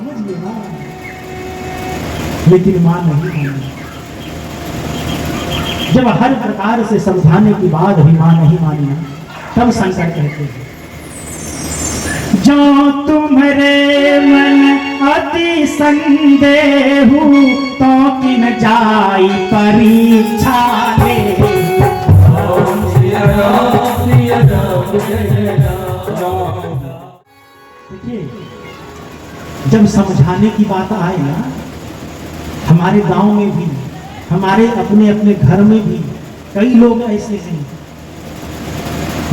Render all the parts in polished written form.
समझिए ना। लेकिन मां नहीं मानी। जब हर प्रकार से समझाने के बाद भी मां नहीं मानी ना, तब शंकर कहते हैं जो तुम्हारे मन अति संदेहु तो किन जाई परीक्षा ले। देखिए, जब समझाने की बात आए ना, हमारे गांव में भी, हमारे अपने अपने घर में भी कई लोग ऐसे हैं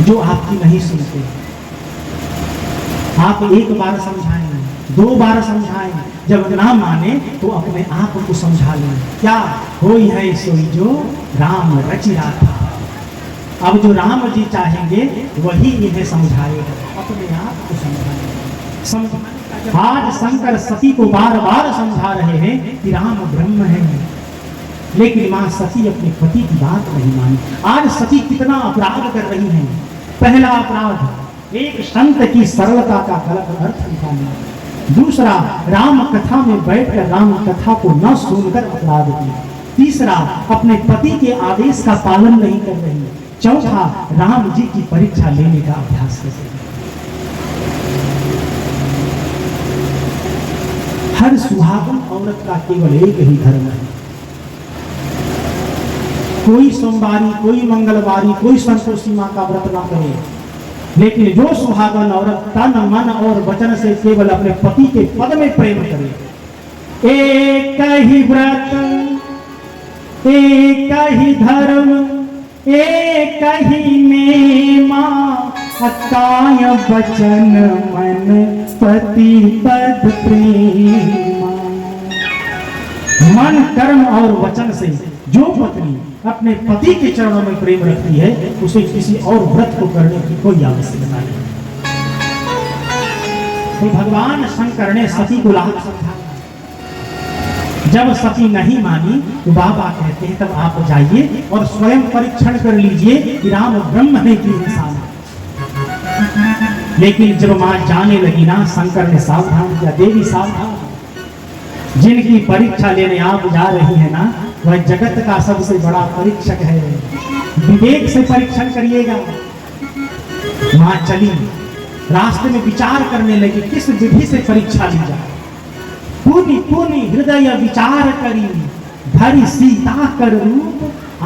जो आपकी नहीं सुनते। आप एक बार समझाएं, 2 बार समझाएं, जब ना माने तो अपने आप को समझा लें। क्या होई है सोई जो राम रचिया था। अब जो राम जी चाहेंगे वही इन्हें समझाएगा, अपने आप को समझाएगा। आज शंकर सती को बार बार समझा रहे हैं कि राम ब्रह्म है, लेकिन मां सती अपने पति की बात नहीं मानी। आज सती कितना अपराध कर रही है। पहला अपराध, एक संत की सरलता का गलत अर्थ निकालना। दूसरा, राम कथा में बैठकर राम कथा को न सुनकर अपराध किया। तीसरा, अपने पति के आदेश का पालन नहीं कर रही। चौथा, राम जी की परीक्षा लेने का अभ्यास कर रही। हर सुहागन औरत का केवल एक ही धर्म है। कोई सोमवारी, कोई मंगलवारी, कोई संतोषी मां का व्रत ना करे, लेकिन जो सुहागन औरत तन मन और वचन से केवल अपने पति के पद में प्रेम करे। एक ही व्रत, एक ही धर्म, एक ही नेमा, काय वचन मन पति पद प्रेमा। मन, कर्म और वचन से जो पत्नी अपने पति के चरणों में प्रेम रखती है, उसे किसी और व्रत को करने की कोई आवश्यकता नहीं। तो भगवान शंकर ने सती को लाभ समझाया। जब सती नहीं मानी तो बाबा कहते हैं तब आप जाइए और स्वयं परीक्षण कर लीजिए कि राम ब्रह्म है कि इंसान है। लेकिन जब मां जाने लगी ना, शंकर ने सावधान किया, देवी सावधान, जिनकी परीक्षा लेने आप जा रही है ना, वह जगत का सबसे बड़ा परीक्षक है। विवेक से परीक्षण करिएगा। मां चली, रास्ते में विचार करने लगी किस विधि से परीक्षा ली जाए। पूनी पूनी हृदय विचार करी, धरी सीता कर रूप,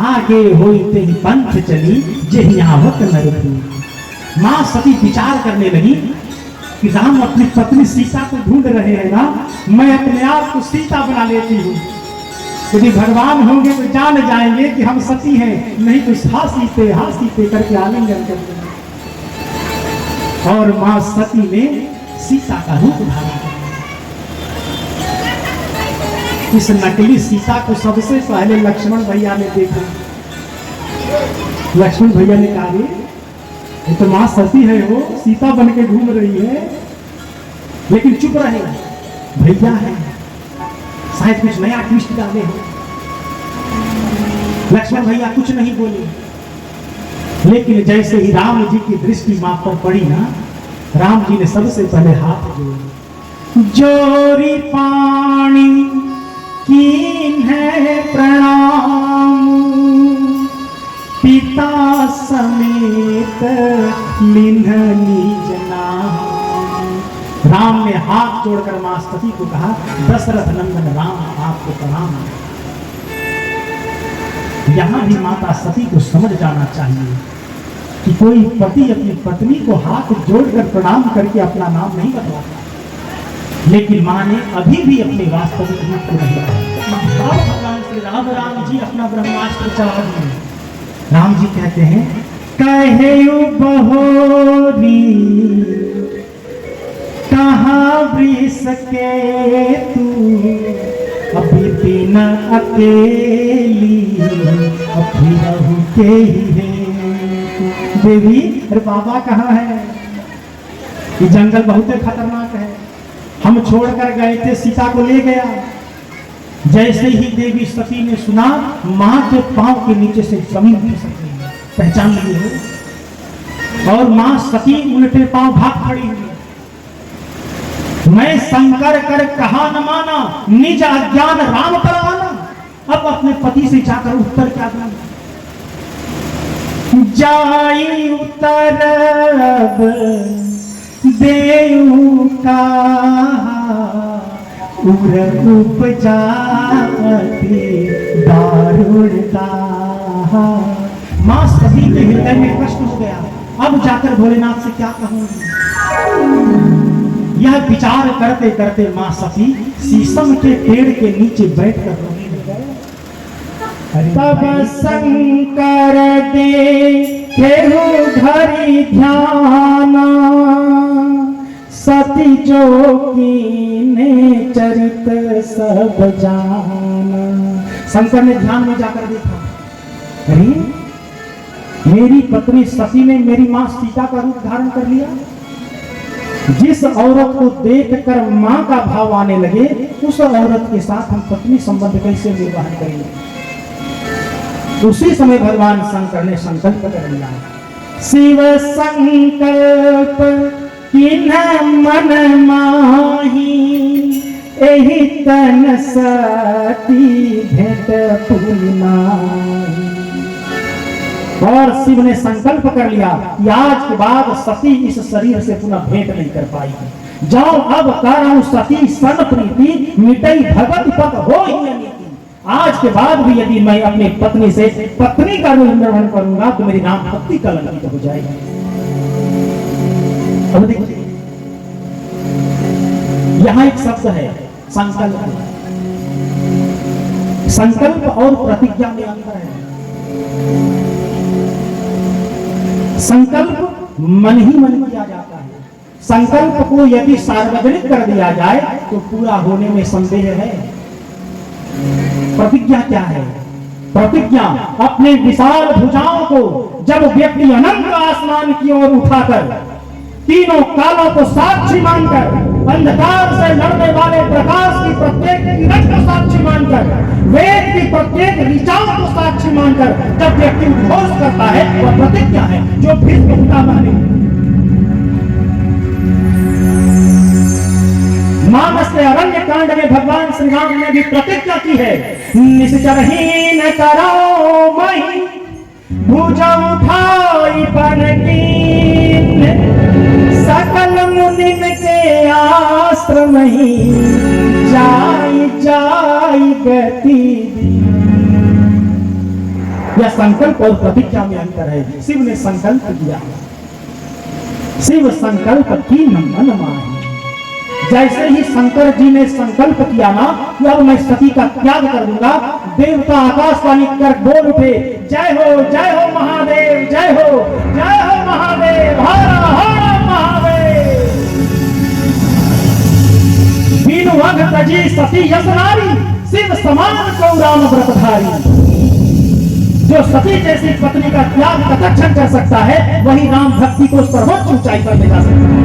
आगे होते ही पंथ चली, जही आवत नररूप। मां सती विचार करने लगी कि राम अपनी पत्नी सीता को ढूंढ रहे हैं ना, मैं अपने आप को सीता बना लेती हूँ। यदि भगवान होंगे तो जान जाएंगे कि हम सती हैं, नहीं तो हासी पे करके आलिंगन कर देंगे। और मां सती ने सीता का रूप धारण किया। इस नकली सीता को सबसे पहले लक्ष्मण भैया ने देखा। लक्ष्मण भैया ने कहा, ये तो मां सती है, वो सीता बन के घूम रही है। लेकिन चुप रहे, भैया है, शायद कुछ नया ट्विस्ट डाले हो। लक्ष्मण भैया कुछ नहीं बोले। लेकिन जैसे ही राम जी की दृष्टि मां पर पड़ी ना, राम जी ने सबसे पहले हाथ जोड़े। जोरी पानी कीन है प्रणाम, पिता समेत लिन्हनी जनाम। राम ने हाथ जोड़कर मां सती को कहा, दशरथ नंदन राम आपको प्रणाम। यहां भी माता सती को समझ जाना चाहिए कि कोई पति अपनी पत्नी को हाथ जोड़कर प्रणाम करके अपना नाम नहीं बदलता। लेकिन मां ने अभी भी अपने वास्तविक रूप को नहीं बदला। भगवान श्री राम जी अपना ब्रह्मास्त्र चला दिए। राम जी कहते हैं, कहे बहोरी कहाँ वृष के तू, अभी दिन अकेली अभी रहू के ही है। देवी, अरे बाबा कहाँ है? ये जंगल बहुत खतरनाक है, हम छोड़कर गए थे, सीता को ले गया। जैसे ही देवी सती ने सुना, मां के पांव के नीचे से जमीन खिसक गई, पहचान ली है। और मां सती उल्टे पांव भाग खड़ी हुई। मैं शंकर कर कहा न माना, निज अज्ञान राम पर आना। अब अपने पति से जाकर उत्तर क्या दें? जाई उत्तर देऊ का उर उपजाति दारुणता। मां सती के हृदय में कष्ट हो गया। अब जाकर भोलेनाथ से क्या कहूंगी? यह विचार करते करते मां सती शीशम के पेड़ के नीचे बैठकर रोने लगी। तब शंकर देहु धरि ध्याना, सती जो कीने चरित सब जाना। शंकर ने ध्यान में जाकर देखा, अरे मेरी पत्नी सती ने मेरी मां सीता का रूप धारण कर लिया। जिस औरत को देखकर मां का भाव आने लगे, उस औरत के साथ हम पत्नी संबंध कैसे निर्वाह करेंगे? उसी समय भगवान शंकर ने संकल्प कर लिया, शिव संकल्प किन्ह मन माही, एहि तन सती भेंट फूलनाही। और शिव ने संकल्प कर लिया कि आज के बाद सती इस शरीर से पुनः भेंट नहीं कर पाएगी। जाओ अब करऊं सती सन प्रीति, मिटई भगत पद हो ही अनीति। आज के बाद भी यदि मैं अपनी पत्नी से पत्नी का रूप निर्वहन करूंगा तो मेरी नाम भक्ति कलंकित हो जाएगी। अब देखिए यहां एक शब्द है संकल्प। संकल्प और प्रतिज्ञा में अंतर है। संकल्प मन ही मन किया जाता है। संकल्प को यदि सार्वजनिक कर दिया जाए तो पूरा होने में संदेह है। प्रतिज्ञा क्या है? प्रतिज्ञा अपने विशाल भुजाओं को जब व्यक्ति अनंत आसमान की ओर उठाकर तीनों कालों को साक्षी मानकर, अंधकार से लड़ने वाले प्रकाश की प्रत्येक किरण को साक्षी मानकर, वेद की प्रत्येक ऋचाओं को साक्षी मानकर जब व्यक्ति उद्घोष करता है वह प्रतिज्ञा है जो भीष्म पितामह ने मानस के अरण्य कांड में भगवान श्री राम ने भी प्रतिज्ञा की है। निश्चरहीन करो मही, भुजा उठाई बन कीन, सकल मुनिन के आश्रम ही, जाई जाई गति। यह संकल्प और प्रतिज्ञा में अंतर है। शिव ने संकल्प किया, शिव संकल्प की मन माही। जैसे ही शंकर जी ने संकल्प किया ना कि अब मैं सती का त्याग कर दूंगा, देवता आकाशवाणी कर बोल उठे, जय हो महादेव, जय हो महादेव, हर हर महादेव। बीनु अंग तजी सती यश नारी, शिव समान को राम व्रतधारी। जो सती जैसी पत्नी का त्याग तत्क्षण कर सकता है, वही राम भक्ति को सर्वोच्च ऊंचाई पर ले जा सकता है।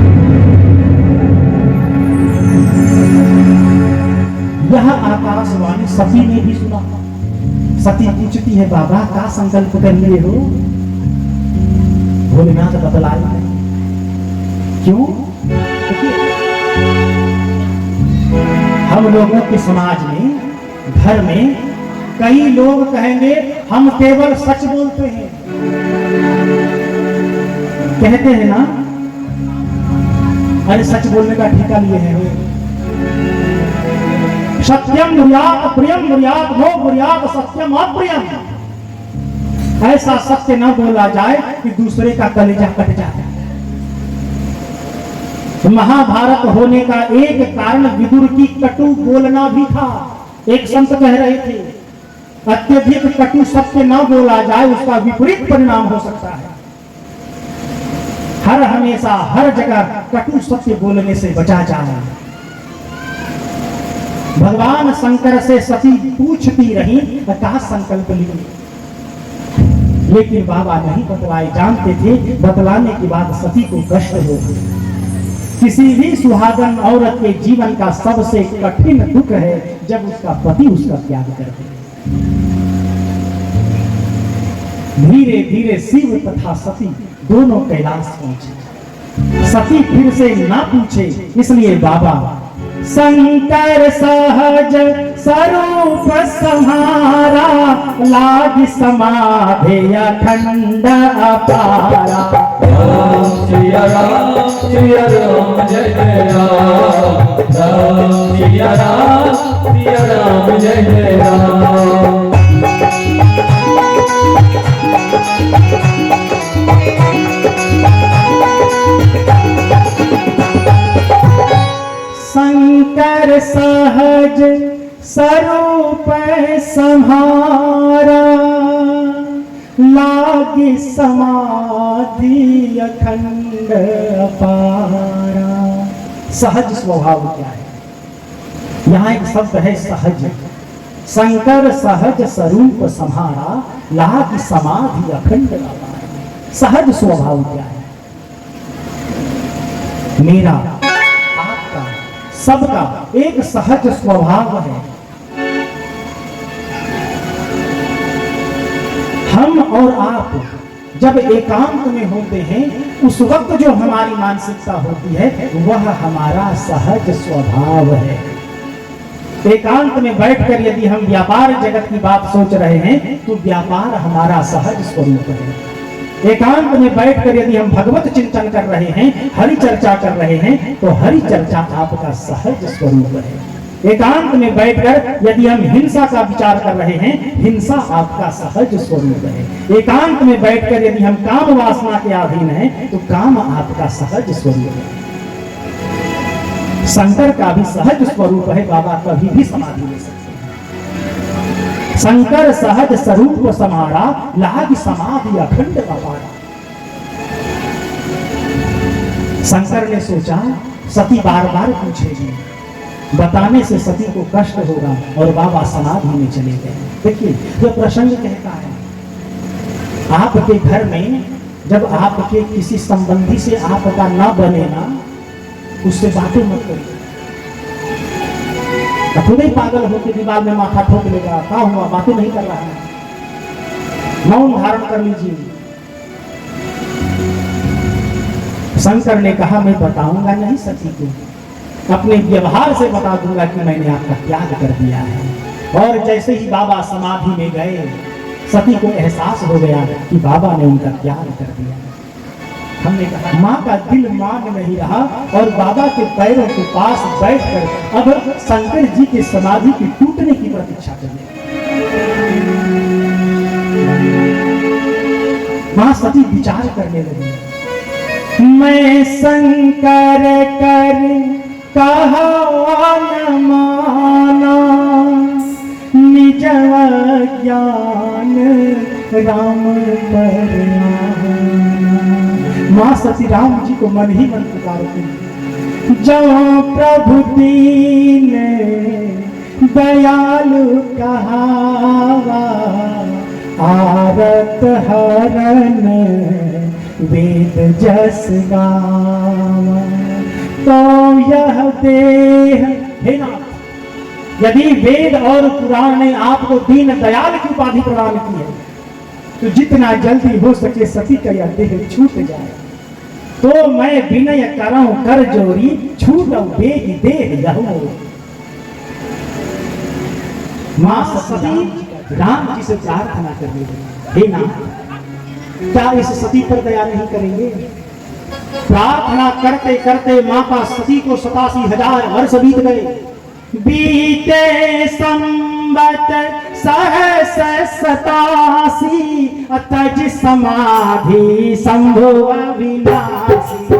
यह आकाशवाणी सती ने भी सुना। सती पूछती है, बाबा का संकल्प कर लिए हो? भोलेनाथ बतलाए क्यों? हम लोगों के समाज में, घर में कई लोग कहेंगे हम केवल सच बोलते हैं। कहते हैं ना, अरे सच बोलने का ठेका लिए हैं। सत्यम ब्रूयात प्रियम ब्रूयात नो ब्रूयात सत्यम अप्रियम। ऐसा सत्य न बोला जाए कि दूसरे का कलेजा कट जाए। महाभारत होने का एक कारण विदुर की कटु बोलना भी था। एक संत कह रहे थे, अत्यधिक कटु सत्य न बोला जाए, उसका विपरीत परिणाम हो सकता है। हर हमेशा हर जगह कटु सत्य बोलने से बचा जाए। भगवान शंकर से सती पूछती रही, कहा संकल्प लिए, लेकिन बाबा नहीं बतलाए। जानते थे बतलाने के बाद सती को कष्ट हो। किसी भी सुहागन औरत के जीवन का सबसे कठिन दुख है जब उसका पति उसका त्याग कर दे। धीरे धीरे शिव तथा सती दोनों कैलाश पहुंचे। सती फिर से ना पूछे, इसलिए बाबा शंकर सहज स्वरूप सम्हारा, लाग समाधि अखंड अपारा। सिया राम जय जय राम, सिया राम जय जय राम। शंकर सहज स्वरूप सम्हारा, लागे समाधि अखंड अपारा। सहज स्वभाव क्या है? यहाँ एक शब्द है सहज। शंकर सहज स्वरूप सम्हारा, लागे समाधि अखंड अपारा। सहज स्वभाव क्या है? मेरा, आपका, सबका एक सहज स्वभाव है। हम और आप जब एकांत में होते हैं, उस वक्त जो हमारी मानसिकता होती है वह हमारा सहज स्वभाव है। एकांत में बैठकर यदि हम व्यापार जगत की बात सोच रहे हैं तो व्यापार हमारा सहज स्वरूप है। एकांत में बैठकर यदि हम भगवत चिंतन कर रहे हैं, हरि चर्चा कर रहे हैं, तो हरि चर्चा आपका सहज स्वरूप है। एकांत में बैठकर यदि हम हिंसा का विचार कर रहे हैं, हिंसा आपका सहज स्वरूप है। एकांत में बैठकर यदि हम काम वासना के अधीन हैं, तो काम आपका सहज स्वरूप है। शंकर का भी सहज स्वरूप है, बाबा कभी भी समाधि ले सकते हैं। शंकर सहज स्वरूप समारा, लाग समाधि अखंड अपारा। शंकर ने सोचा सती बार बार पूछेगी, बताने से सती को कष्ट होगा, और बाबा समाधि में चले गए। देखिए यह प्रसंग कहता है, आपके घर में जब आपके किसी संबंधी से आपका ना बने ना, उससे बातें मत करिए। खुद ही पागल होकर दीवार में माथा ठोक लेगा, क्या हुआ, बातें नहीं कर रहा है, मौन धारण कर लीजिए। शंकर ने कहा मैं बताऊंगा नहीं सती को, अपने व्यवहार से बता दूंगा कि मैंने आपका त्याग कर दिया है। और जैसे ही बाबा समाधि में गए, सती को एहसास हो गया कि बाबा ने उनका त्याग कर दिया। हमने कहा माँ का दिल मान नहीं रहा, और बाबा के पैरों के पास बैठकर अब शंकर जी के समाधि की टूटने की प्रतीक्षा करने। माँ सती विचार करने लगी, मैं शंकर कर कहा न माना, निज ज्ञान राम पर आना। माँ सती राम जी को मन ही मन पुकारती, जहाँ प्रभु दीन दयालु कहावा, आरत हरन वेद जस गावा। तो यह देह, हे नाथ, यदि वेद और पुराण ने आपको दीन दयाल की उपाधि प्रदान की है, तो जितना जल्दी हो सके सती का यह देह छूट जाए। तो मैं विनय करऊं कर जोरी, छूटऊं बेग देह यहू। मां सती राम जी से प्रार्थना करने लगी, हे नाथ, क्या इस सती पर दया नहीं करेंगे? प्रार्थना करते करते माता सती को 87,000 वर्ष बीत गए। बीते संबत सहस 87, तज समाधि शंभु अविनाशी।